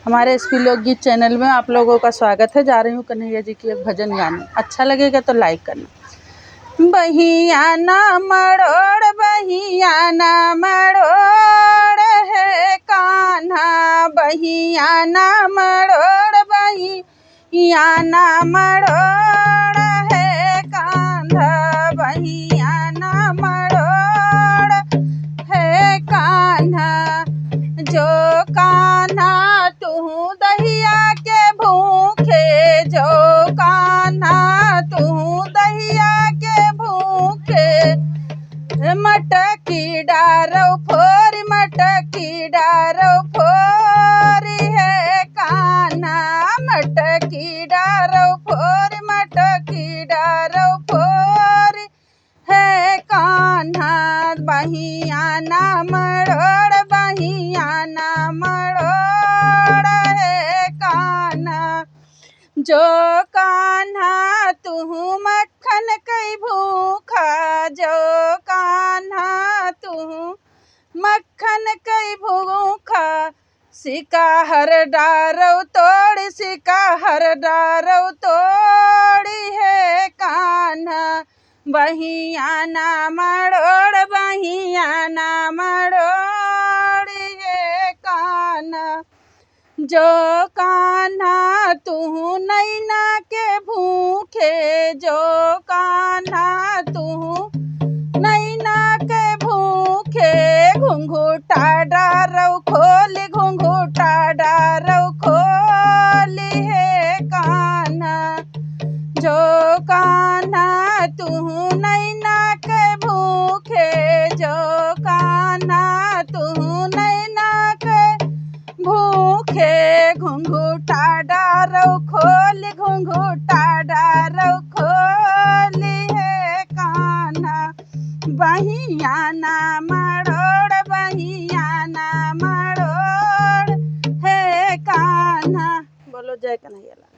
हमारे एसपी लोकगीत चैनल में आप लोगों का स्वागत है। जा रही हूँ कन्हैया जी की एक भजन गाने। अच्छा लगेगा तो लाइक करना। बहिया ना मरोड़ बहिया ना मरोड़ है कान्हा, बहिया ना मरोड़ बहिया ना मरोड़ है कान्हा, बहिया ना मरोड़ है कान्हा। जो कान्हा तू दहिया के भूखे, जो कान्हा तू दहिया के भूखे, मटकी डारो फोरी, मटकी डारो फोरी है कान्हा, मटकी डारो फोरी, मटकी डारो फोरी है कान्हा। बहिया ना मरोड़ बहिया ना मरोड़ है कान्हा। जो कान्हा तू मक्खन कई भूखा, जो कान्हा तू मक्खन कई भूखा, सिका हर डारो तोड़, सिका हर डारो तोड़ी है कान्हा। बहिया ना मरोड़ बहिया ना मरोड़ी है कान्हा। जो कान्हा तू नैना के भूखे, जो कान्हा तू नैना के भूखे, घुंघूटा डारो खोली, घुंघूटा डारो खोली है कान्हा। जो कान्हा तू नैना के भूखे, जो कान्हा तू नैना के भूखे, घुंघूटा डारो खोली, घुंघूटा डारो खोली है कान्हा। बहिया ना मरोड़ बहिया ना मरोड़ है कान्हा। बोलो जय कन्हैया लाल।